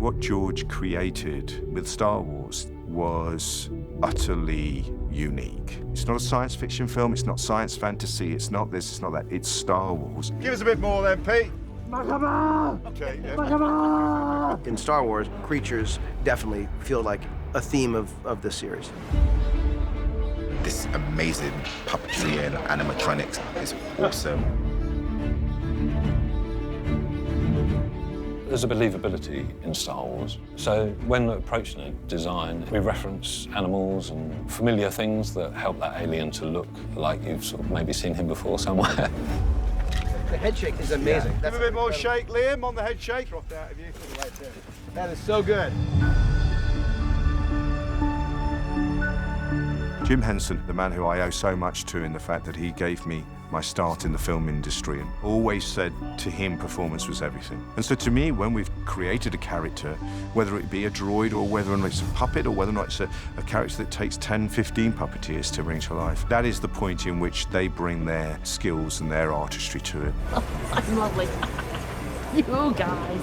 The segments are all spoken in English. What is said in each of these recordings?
What George created with Star Wars was utterly unique. It's not a science fiction film, it's not science fantasy, it's not this, it's not that, it's Star Wars. Give us a bit more then, Pete. Okay, yeah. In Star Wars, creatures definitely feel like a theme of this series. This amazing puppetry and animatronics is awesome. There's a believability in Star Wars. So when approaching a design, we reference animals and familiar things that help that alien to look like you've sort of maybe seen him before somewhere. The head shake is amazing. Give a bit more shake, Liam, on the head shake. Dropped out of you. That is so good. Jim Henson, the man who I owe so much to in the fact that he gave me my start in the film industry and always said to him performance was everything. And so to me, when we've created a character, whether it be a droid or whether or not it's a puppet or whether or not it's a character that takes 10, 15 puppeteers to bring to life, that is the point in which they bring their skills and their artistry to it. Oh, that's lovely. You guys.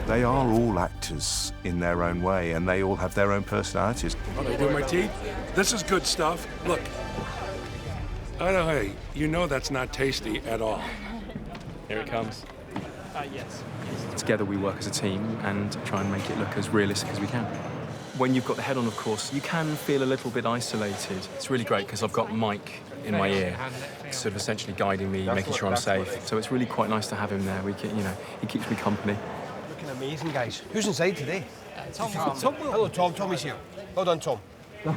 They are all actors in their own way and they all have their own personalities. What, I do my teeth? This is good stuff. Look. Hey, you know that's not tasty at all. Here it comes. Yes. Together we work as a team and try and make it look as realistic as we can. When you've got the head on, of course, you can feel a little bit isolated. It's really great because I've got Mike in my ear, sort of essentially guiding me, making sure I'm safe. So it's really quite nice to have him there. We can, he keeps me company. Looking amazing, guys. Who's inside today? Tom. Hello, Tom. Tommy's here. Well done, Tom.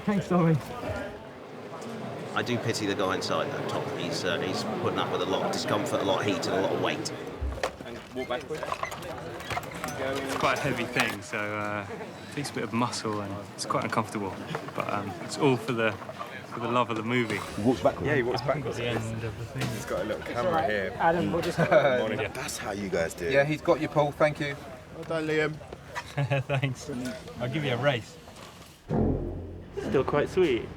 Thanks, Tommy. I do pity the guy inside that Tom. He's putting up with a lot of discomfort, a lot of heat, and a lot of weight. And walk backward. It's quite a heavy thing, so it takes a bit of muscle and it's quite uncomfortable. But it's all for the love of the movie. He walks backwards. Yeah, he walks backwards. At the end of the thing. He's got a little camera here. Adam, we'll just... That's how you guys do it. Yeah, he's got you, Paul. Thank you. Well done, Liam. Thanks. I'll give you a race. Still quite sweet.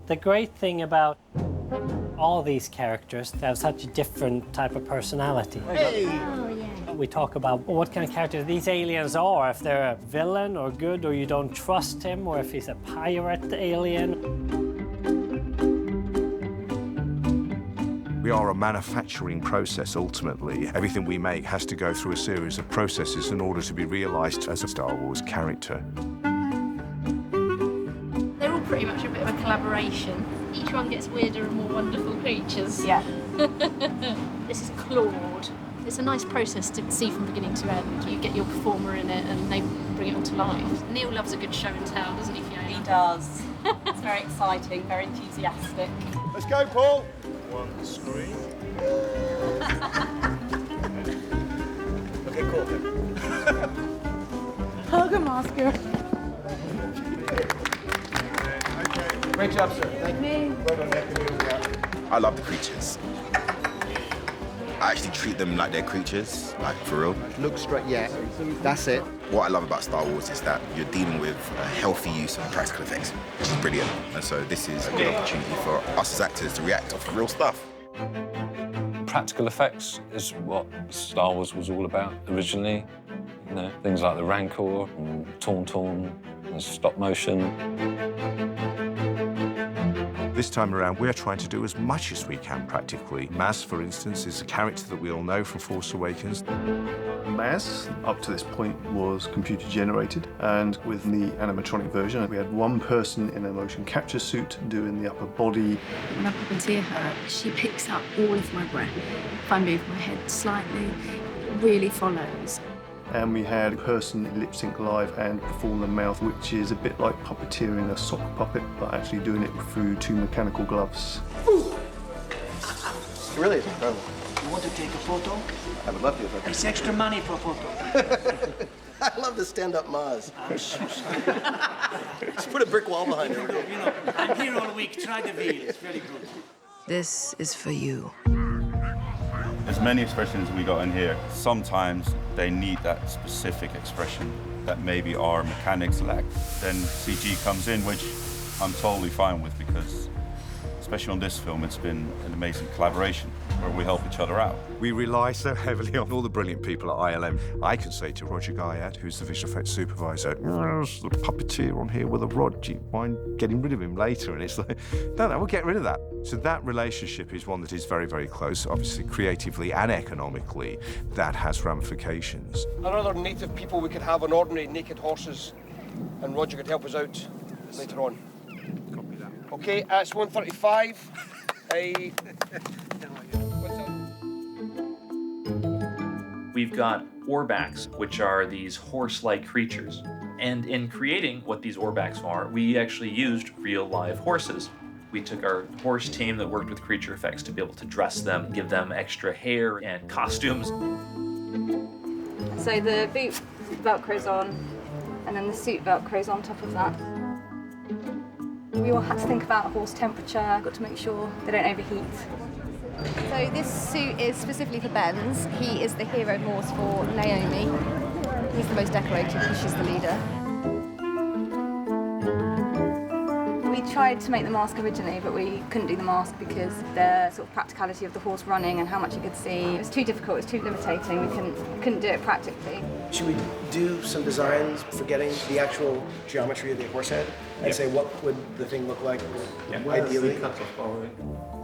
The great thing about all these characters, they have such a different type of personality. Hey. Oh, yeah. We talk about what kind of characters these aliens are, if they're a villain or good, or you don't trust him, or if he's a pirate alien. We are a manufacturing process, ultimately. Everything we make has to go through a series of processes in order to be realised as a Star Wars character. They're all pretty much a bit of a collaboration. Each one gets weirder and more wonderful creatures. Yeah. This is Claude. It's a nice process to see from beginning to end. You get your performer in it and they bring it all to life. Neil loves a good show and tell, doesn't he, Fiona? He does. It's very exciting, very enthusiastic. Let's go, Paul. One screen. Okay, cool. Hug him, Oscar. Great job, sir. Thank you. Well done, Nick. I love the creatures. I actually treat them like they're creatures, like for real. Look straight, yeah. That's it. What I love about Star Wars is that you're dealing with a healthy use of practical effects, which is brilliant. And so this is a good opportunity for us as actors to react off real stuff. Practical effects is what Star Wars was all about originally. You know, things like the Rancor and Tauntaun and stop motion. This time around, we're trying to do as much as we can, practically. Maz, for instance, is a character that we all know from Force Awakens. Maz, up to this point, was computer-generated, and with the animatronic version, we had one person in a motion capture suit doing the upper body. When I puppeteer her, she picks up all of my breath. If I move my head slightly, it really follows. And we had a person lip sync live and perform the mouth, which is a bit like puppeteering a sock puppet, but actually doing it through two mechanical gloves. It really is incredible. You want to take a photo? I would love to if I could. It's extra money for a photo. I love the stand-up Maz. I'm so sorry. Just put a brick wall behind her. You know, I'm here all week. Try the veal. It's very good. This is for you. As many expressions we got in here, sometimes they need that specific expression that maybe our mechanics lack. Then CG comes in, which I'm totally fine with because it's Especially on this film, it's been an amazing collaboration where we help each other out. We rely so heavily on all the brilliant people at ILM. I can say to Roger Guyat, who's the visual effects supervisor, there's the puppeteer on here with a rod. Do you mind getting rid of him later? And it's like, no, we'll get rid of that. So that relationship is one that is very, very close. Obviously, creatively and economically, that has ramifications. Are other native people we could have on ordinary naked horses, and Roger could help us out later on. Okay, it's 1:35. We've got orbaks, which are these horse-like creatures. And in creating what these orbaks are, we actually used real live horses. We took our horse team that worked with creature effects to be able to dress them, give them extra hair and costumes. So the boot velcros on, and then the suit velcros on top of that. We all had to think about horse temperature, got to make sure they don't overheat. So this suit is specifically for Ben's. He is the hero horse for Naomi. He's the most decorated because she's the leader. We tried to make the mask originally, but we couldn't do the mask because the sort of practicality of the horse running and how much you could see. It was too difficult, it was too limitating. We couldn't do it practically. Should we do some designs forgetting the actual geometry of the horse head and say what would the thing look like ideally?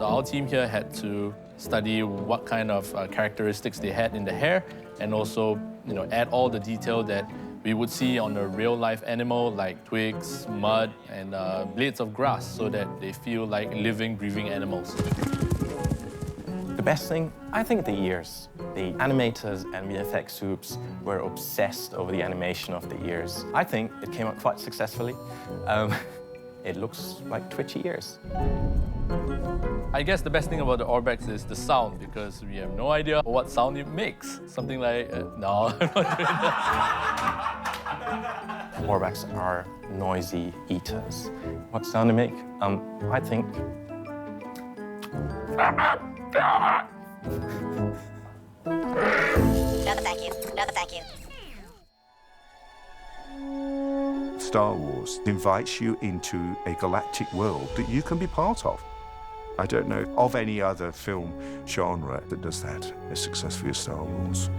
Our team here had to study what kind of characteristics they had in the hair, and also, add all the detail that we would see on a real-life animal like twigs, mud, and blades of grass, so that they feel like living, breathing animals. The best thing, I think, the ears. The animators and VFX soups were obsessed over the animation of the ears. I think it came out quite successfully. It looks like twitchy ears. I guess the best thing about the orbaks is the sound, because we have no idea what sound it makes. Something like, no, I'm not doing that. Orbaks are noisy eaters. What sound they make? I think... No, thank you. No, thank you. Star Wars invites you into a galactic world that you can be part of. I don't know of any other film genre that does that as successfully as Star Wars.